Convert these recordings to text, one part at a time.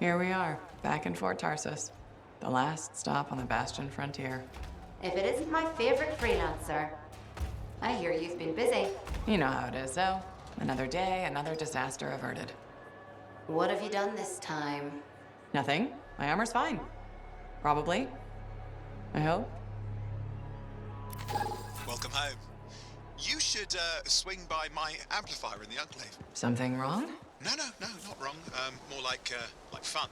Here we are, back in Fort Tarsus. The last stop on the Bastion frontier. If it isn't my favorite freelancer. I hear you've been busy. You know how it is, though. Another day, another disaster averted. What have you done this time? Nothing. My armor's fine. Probably. I hope. Welcome home. You should swing by my amplifier in the Enclave. Something wrong? No, not wrong. More like fun.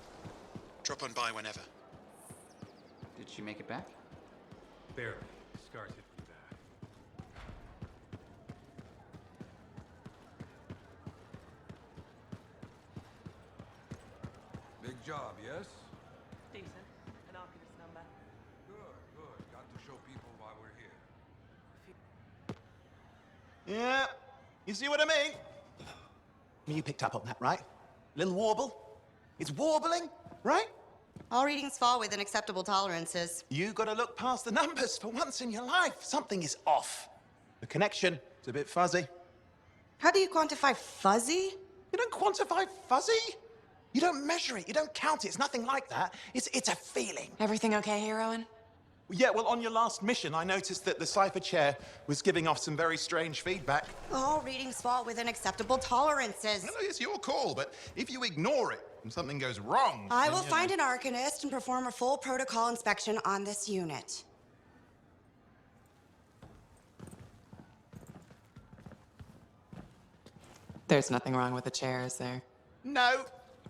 Drop on by whenever. Did she make it back? Barely. Scars hit pretty bad. Big job, yes? Decent. An Arcanist number. Good. Got to show people why we're here. Yeah, you see what I mean? You picked up on that, right? Little warble. It's warbling, right? All readings fall within acceptable tolerances. You gotta look past the numbers for once in your life. Something is off. The connection is a bit fuzzy. How do you quantify fuzzy? You don't quantify fuzzy. You don't measure it. You don't count it. It's nothing like that. It's a feeling. Everything okay here, Owen? Yeah, well, on your last mission, I noticed that the cipher chair was giving off some very strange feedback. All readings fall within acceptable tolerances. No, it's your call, but if you ignore it and something goes wrong... I will find an Arcanist and perform a full protocol inspection on this unit. There's nothing wrong with the chair, is there? No.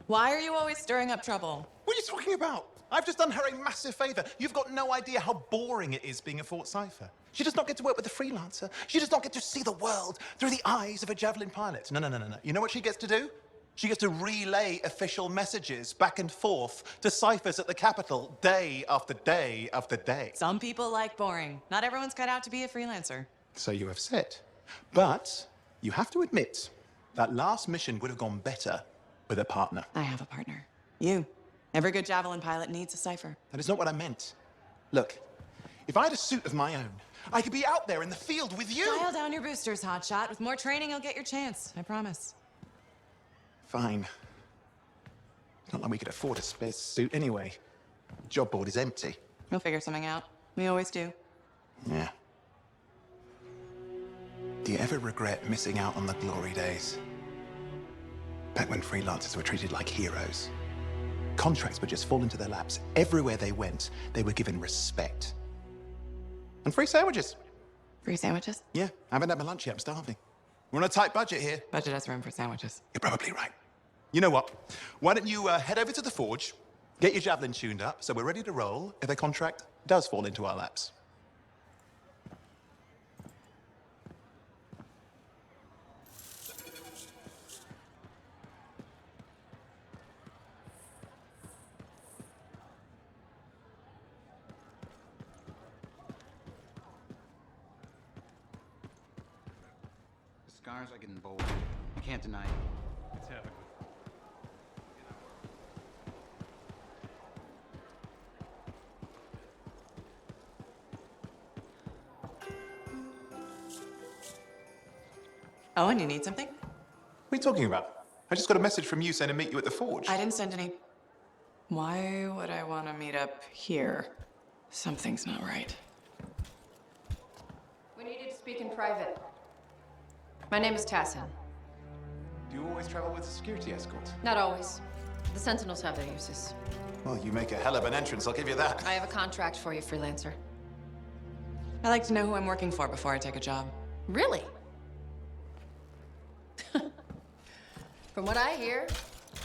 Why are you always stirring up trouble? What are you talking about? I've just done her a massive favor. You've got no idea how boring it is being a Fort Cipher. She does not get to work with a freelancer. She does not get to see the world through the eyes of a javelin pilot. No. You know what she gets to do? She gets to relay official messages back and forth to ciphers at the Capitol day after day after day. Some people like boring. Not everyone's cut out to be a freelancer. So you have said. But you have to admit, that last mission would have gone better with a partner. I have a partner. You. Every good javelin pilot needs a cipher. That is not what I meant. Look, if I had a suit of my own, I could be out there in the field with you. Dial down your boosters, hotshot. With more training, you'll get your chance. I promise. Fine. It's not like we could afford a spare suit anyway. The job board is empty. We'll figure something out. We always do. Yeah. Do you ever regret missing out on the glory days? Back when freelancers were treated like heroes. Contracts would just fall into their laps. Everywhere they went, they were given respect. And free sandwiches. Free sandwiches? Yeah, I haven't had my lunch yet. I'm starving. We're on a tight budget here. Budget has room for sandwiches. You're probably right. You know what? Why don't you head over to the forge, get your javelin tuned up, so we're ready to roll if a contract does fall into our laps. The scars are getting bold. I can't deny it. It's happening. Owen, you need something? What are you talking about? I just got a message from you saying to meet you at the forge. I didn't send any. Why would I want to meet up here? Something's not right. We needed to speak in private. My name is Tassyn. Do you always travel with a security escort? Not always. The Sentinels have their uses. Well, you make a hell of an entrance, I'll give you that. I have a contract for you, freelancer. I like to know who I'm working for before I take a job. Really? From what I hear,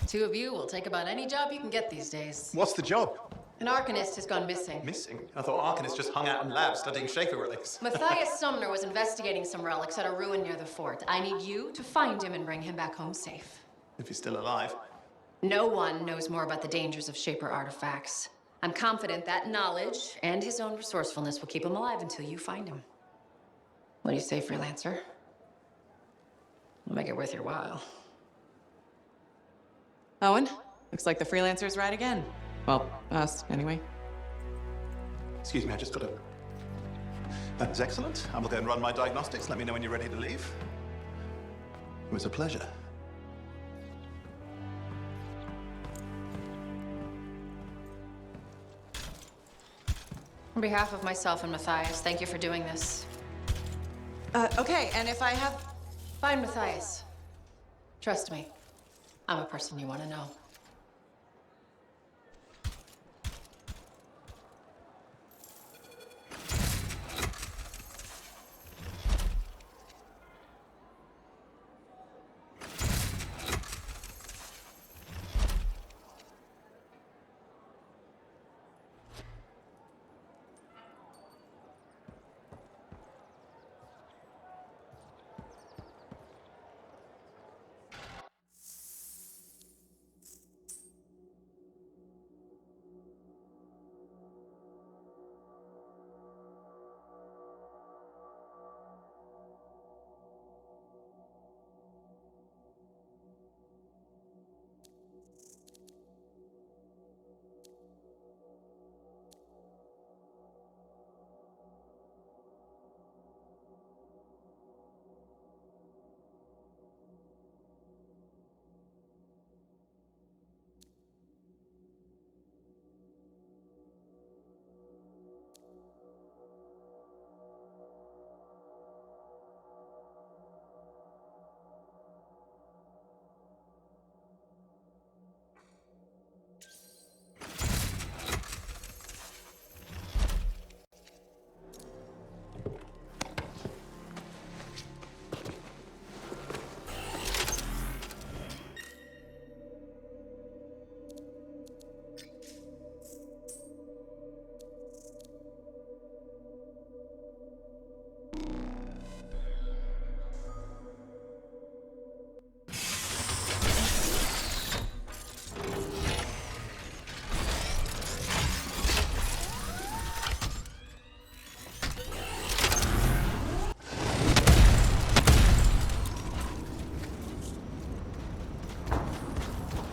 two of you will take about any job you can get these days. What's the job? An Arcanist has gone missing. Missing? I thought Arcanists just hung out in labs studying Schaefer relics. Matthias Sumner was investigating some relics at a ruin near the fort. I need you to find him and bring him back home safe. If he's still alive. No one knows more about the dangers of Shaper artifacts. I'm confident that knowledge and his own resourcefulness will keep him alive until you find him. What do you say, freelancer? We'll make it worth your while. Owen, looks like the freelancer's right again. Well, us, anyway. Excuse me, I just got a... That is excellent. I will go and run my diagnostics. Let me know when you're ready to leave. It was a pleasure. On behalf of myself and Matthias, thank you for doing this. Okay, and if I have... Fine, Matthias. Trust me, I'm a person you want to know.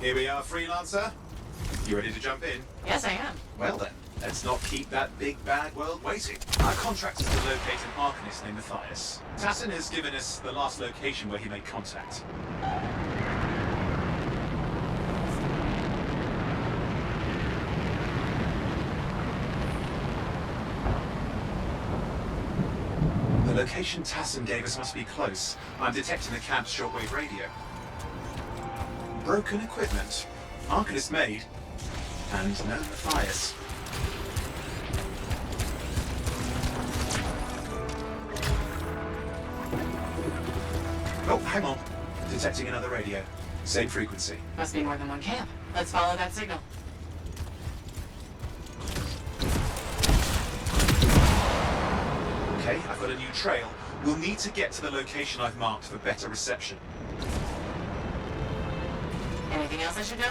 Here we are, Freelancer. You ready to jump in? Yes, I am. Well then, let's not keep that big bad world waiting. Our contract is to locate an Arcanist named Matthias. Tassyn has given us the last location where he made contact. The location Tassyn gave us must be close. I'm detecting the cab's shortwave radio. Broken equipment. Arcanist made. And no Matthias. Oh, hang on. Detecting another radio. Same frequency. Must be more than one camp. Let's follow that signal. Okay, I've got a new trail. We'll need to get to the location I've marked for better reception. Anything else I should know?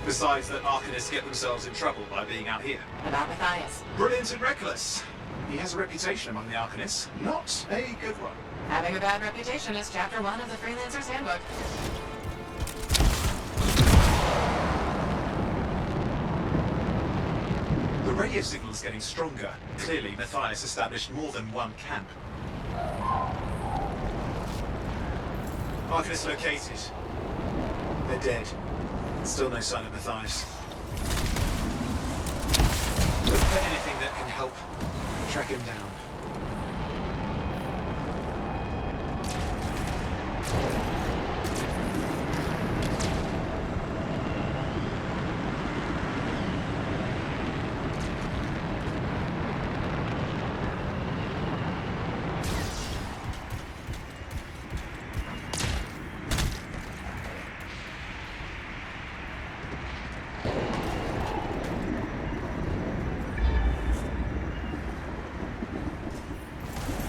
Besides that Arcanists get themselves in trouble by being out here. About Matthias. Brilliant and reckless. He has a reputation among the Arcanists. Not a good one. Having a bad reputation is chapter 1 of the Freelancer's Handbook. The radio signal is getting stronger. Clearly, Matthias established more than one camp. Arcanist located. They're dead. Still no sign of Matthias. Look for anything that can help track him down.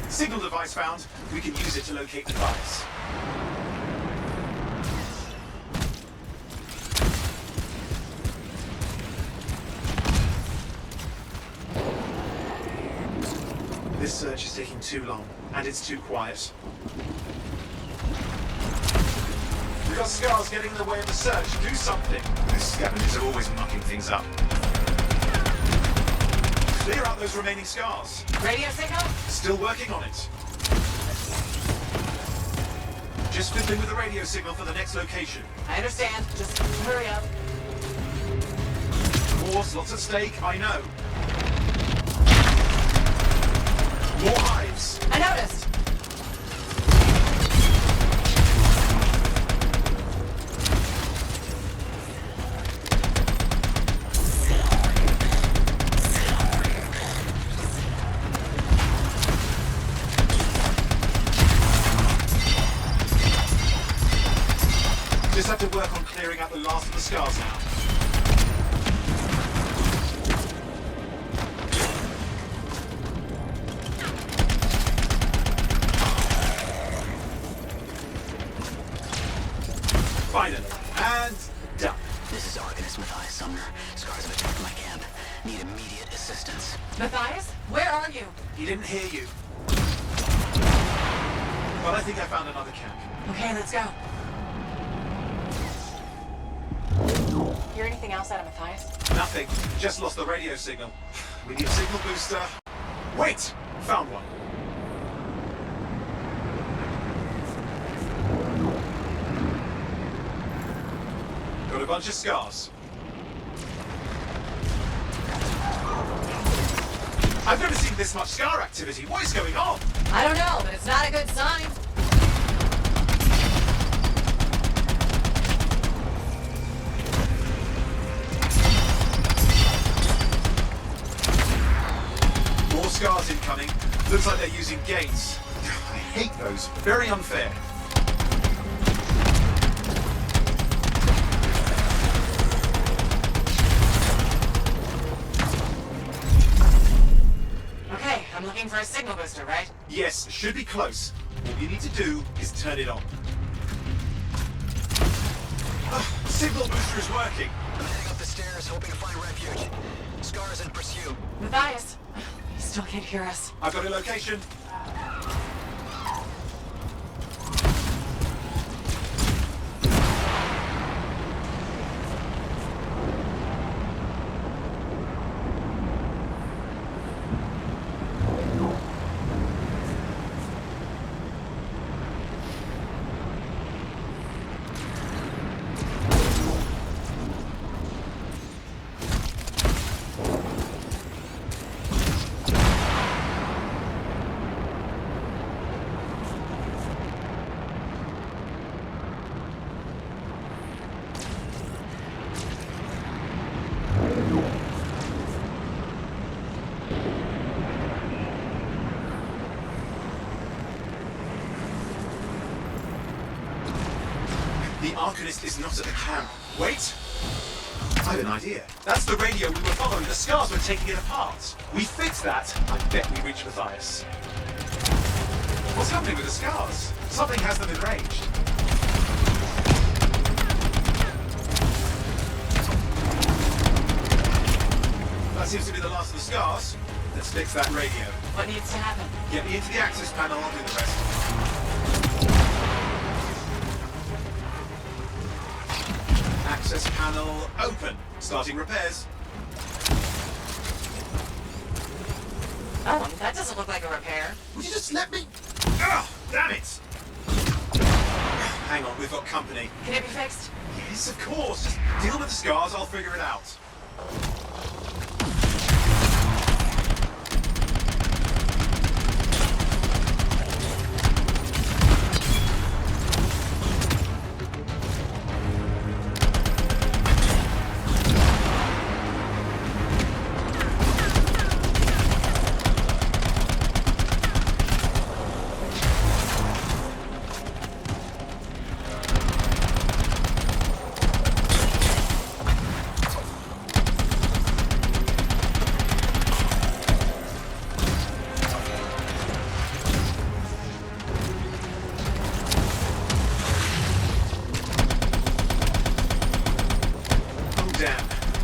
Signal device found. We can use it to locate the device. This search is taking too long, and it's too quiet. We've got scars getting in the way of the search. Do something. Those scavengers are always mucking things up. Clear out those remaining scars. Radio signal? Still working on it. Just fiddling with the radio signal for the next location. I understand. Just hurry up. Of course, lots at stake, I know. roofs. I noticed. Just have to work on clearing out the last of the scars now. Finally. And done. This is Arcanist Matthias Sumner. Scars have attacked my camp. Need immediate assistance. Matthias, where are you? He didn't hear you. But I think I found another camp. Okay, let's go. Hear anything else out of Matthias? Nothing. Just lost the radio signal. We need a signal booster. Wait! Found one. Got a bunch of scars. I've never seen this much scar activity. What is going on? I don't know, but it's not a good sign. More scars incoming. Looks like they're using gates. I hate those. Very unfair. Okay, I'm looking for a signal booster, right? Yes, should be close. All you need to do is turn it on. Signal booster is working. I'm heading up the stairs, hoping to find refuge. Scars in pursuit. Matthias, he still can't hear us. I've got a location. The Arcanist is not at the camp. Wait! I have an idea. That's the radio we were following. The scars were taking it apart. We fixed that. I bet we reached Matthias. What's happening with the scars? Something has them enraged. That seems to be the last of the scars. Let's fix that radio. What needs to happen? Get me into the access panel, I'll do the rest. Access panel open. Starting repairs. Oh, that doesn't look like a repair. Would you just let me? Ah, damn it! Hang on, we've got company. Can it be fixed? Yes, of course. Just deal with the scars, I'll figure it out.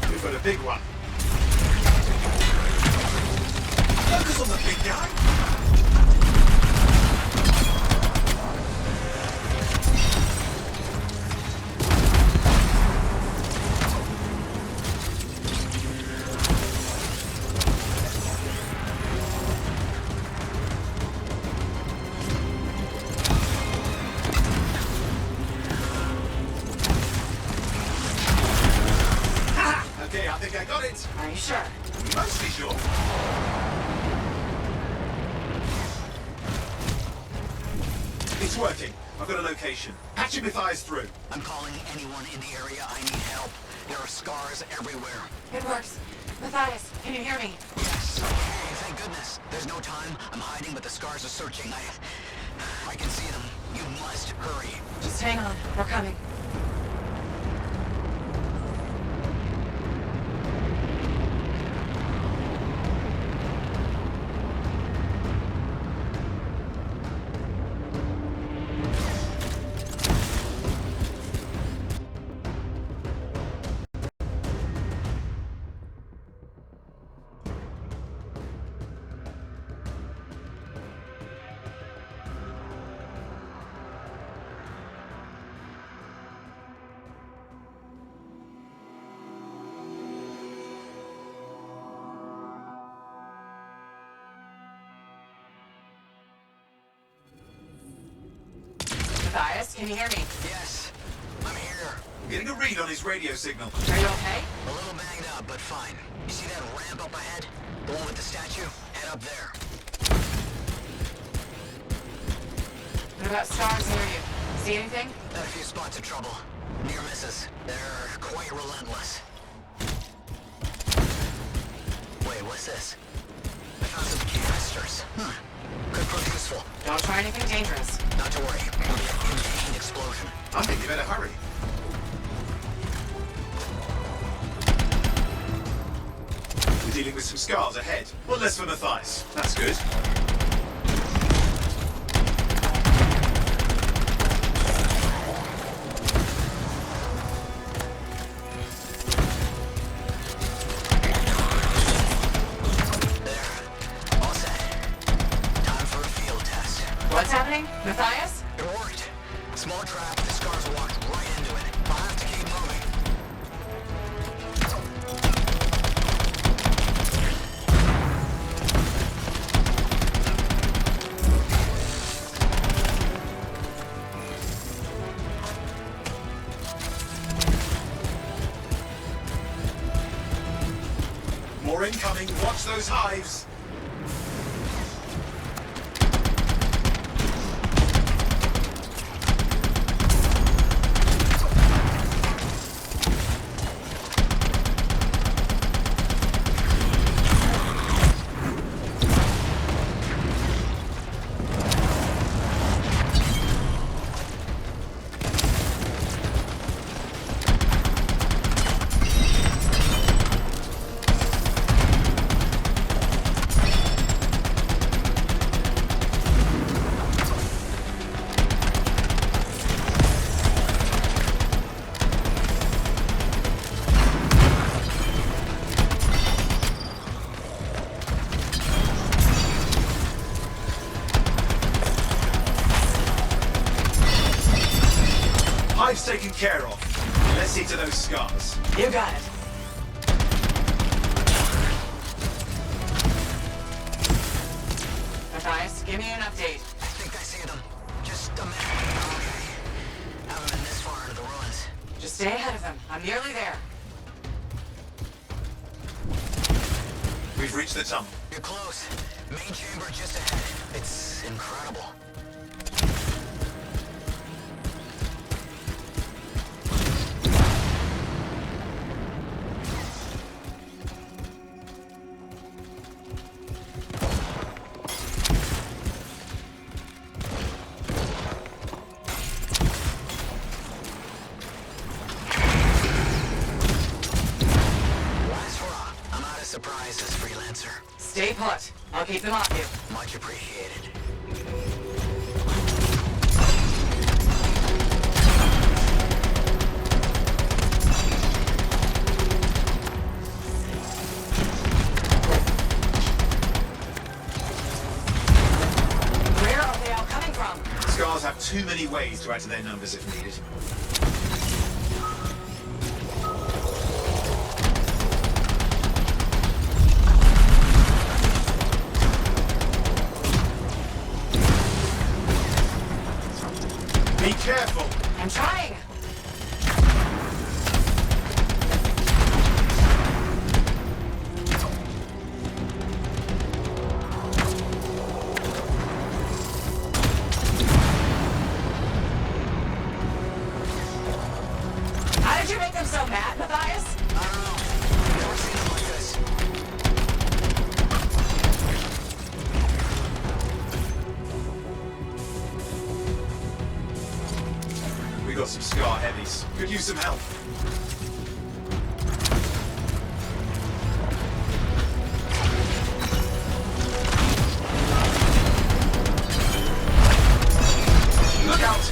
We've got a big one. Focus on the big guy. Okay, I think I got it. Are you sure? Mostly sure. It's working. I've got a location. Patching Matthias through. I'm calling anyone in the area. I need help. There are scars everywhere. It works. Matthias, can you hear me? Yes. Okay, thank goodness. There's no time. I'm hiding, but the scars are searching. I can see them. You must hurry. Just hang on. We're coming. Matthias, can you hear me? Yes, I'm here. I'm getting a read on his radio signal. Are you okay? A little banged up, but fine. You see that ramp up ahead? The one with the statue? Head up there. What about stars near you? See anything? Had a few spots of trouble. Near misses. They're quite relentless. Wait, what's this? I found some canisters. Could prove useful. Don't try anything dangerous. Not to worry. It'll be a contained explosion. I think you better hurry. We're dealing with some scars ahead. One less for Matthias. That's good. What's happening? Matthias? It worked. Small trap, the scars walked right into it. I'll have to keep moving. More incoming. Watch those hives. Hive's taken care of. Let's see to those scars. You got it. Matthias, give me an update. I think I see them. Just a minute. Okay. Haven't been this far into the ruins. Just stay ahead of them. I'm nearly there. We've reached the tunnel. You're close. Main chamber just ahead. It's incredible. Surprises, freelancer. Stay put. I'll keep them off you. Much appreciated. Where are they all coming from? Scars have too many ways to add to their numbers if needed. Be careful! I'm trying! Could use some help. Look out!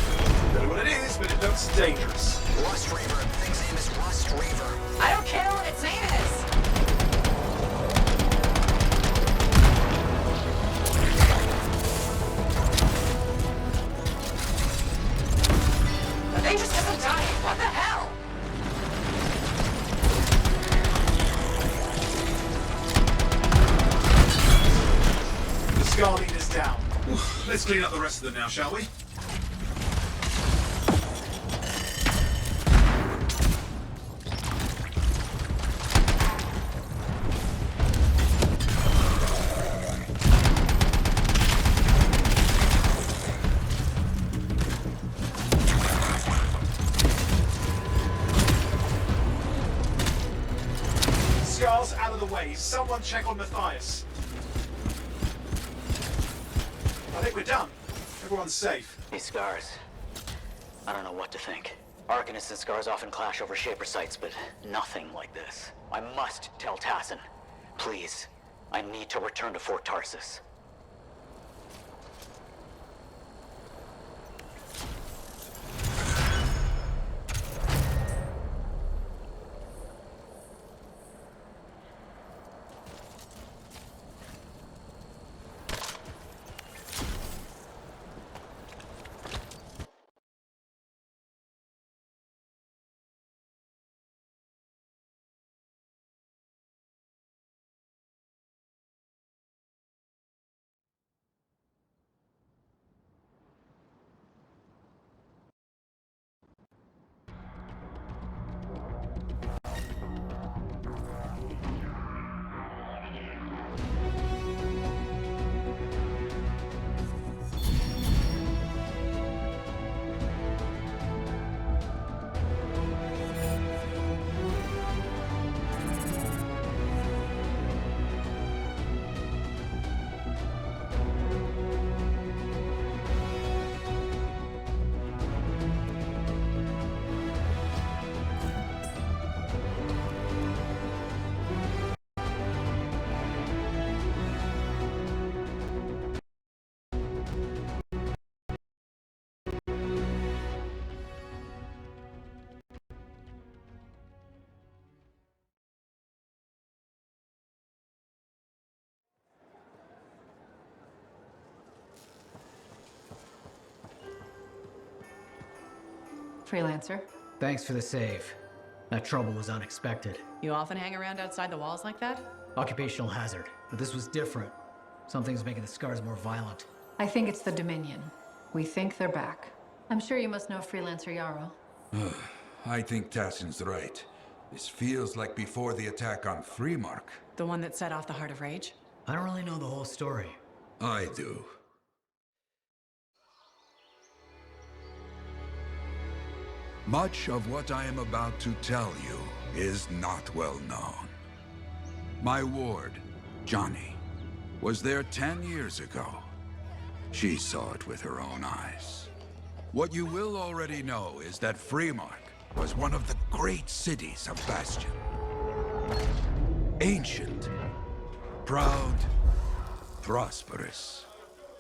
Don't know what it is, but it looks dangerous. Rust Reaver. Thing's name is Rust Reaver. I don't care what its name is. The thing just isn't dying. What the hell? The Scar Leader's down. Let's clean up the rest of them now, shall we? Scar's out of the way. Someone check on Matthias. I think we're done. Everyone's safe. These scars. I don't know what to think. Arcanists and scars often clash over Shaper sites, but nothing like this. I must tell Tassyn. Please. I need to return to Fort Tarsus. Freelancer. Thanks for the save. That trouble was unexpected. You often hang around outside the walls like that? Occupational hazard, but this was different. Something's making the scars more violent. I think it's the Dominion. We think they're back. I'm sure you must know Freelancer Yarrow. I think Tassyn's right. This feels like before the attack on Freemark. The one that set off the Heart of Rage? I don't really know the whole story. I do. Much of what I am about to tell you is not well known. My ward, Johnny, was there 10 years ago. She saw it with her own eyes. What you will already know is that Freemark was one of the great cities of Bastion. Ancient, proud, prosperous.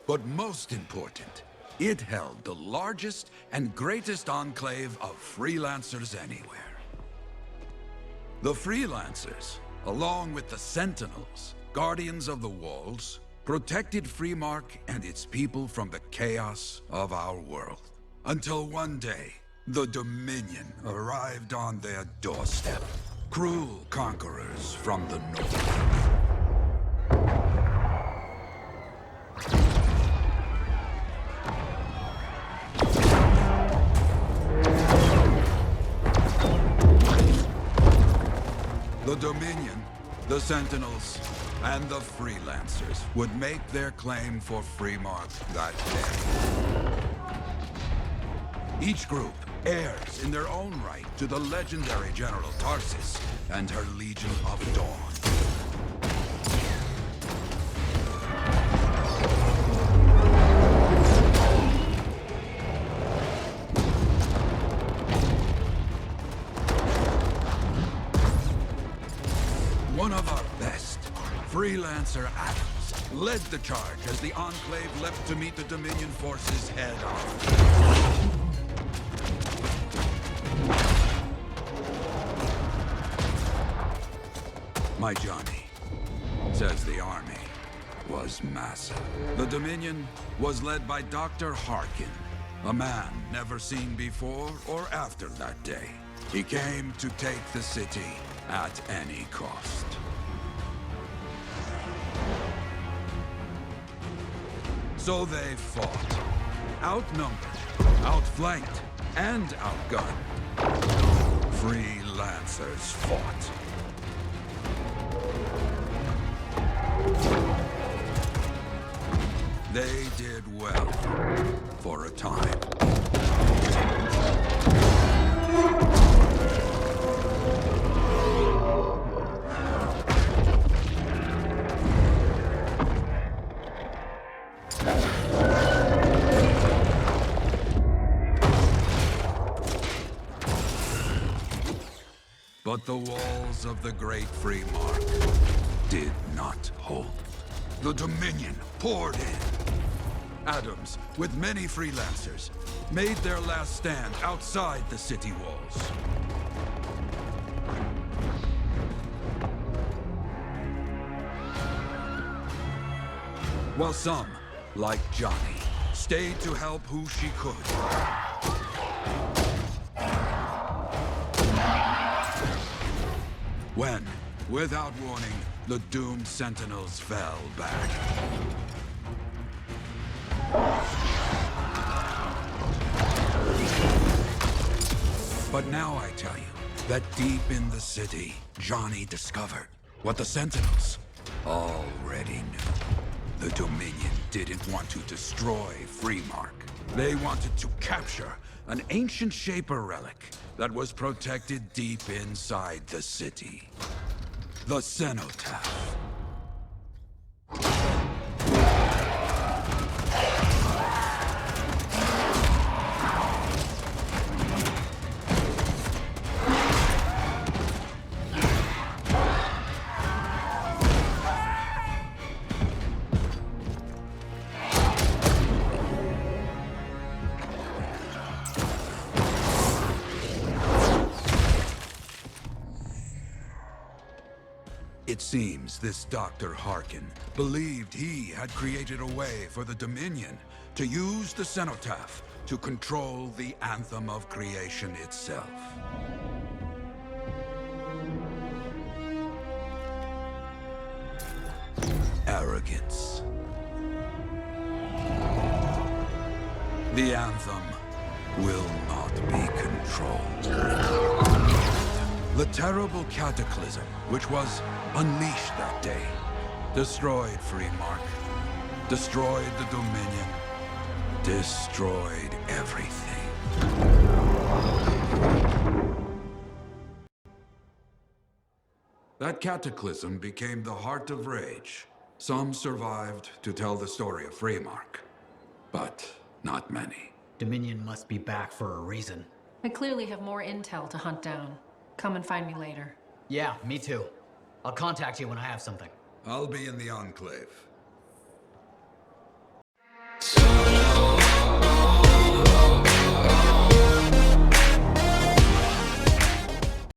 But most important, it held the largest and greatest enclave of freelancers anywhere. The freelancers, along with the Sentinels, guardians of the walls, protected Freemark and its people from the chaos of our world. Until one day, the Dominion arrived on their doorstep. Cruel conquerors from the north. The Dominion, the Sentinels, and the Freelancers would make their claim for Freemark that day. Each group heirs in their own right to the legendary General Tarsus and her Legion of Dawn. best. Freelancer Adams led the charge as the Enclave leapt to meet the Dominion forces head-on. My Johnny says the army was massive. The Dominion was led by Dr. Harkin, a man never seen before or after that day. He came to take the city at any cost. So they fought. Outnumbered, outflanked, and outgunned. Freelancers fought. They did well for a time. But the walls of the Great Free Mark did not hold. The Dominion poured in. Adams, with many freelancers, made their last stand outside the city walls. While some, like Johnny, stayed to help who she could. When, without warning, the doomed Sentinels fell back. But now I tell you that deep in the city, Johnny discovered what the Sentinels already knew. The Dominion didn't want to destroy Freemark. They wanted to capture an ancient Shaper relic that was protected deep inside the city. The Cenotaph. It seems this Dr. Harkin believed he had created a way for the Dominion to use the Cenotaph to control the Anthem of Creation itself. Arrogance. The Anthem will not be controlled. The terrible cataclysm, which was unleashed that day, destroyed Freemark, destroyed the Dominion, destroyed everything. That cataclysm became the Heart of Rage. Some survived to tell the story of Freemark, but not many. Dominion must be back for a reason. I clearly have more intel to hunt down. Come and find me later. Yeah, me too. I'll contact you when I have something. I'll be in the Enclave.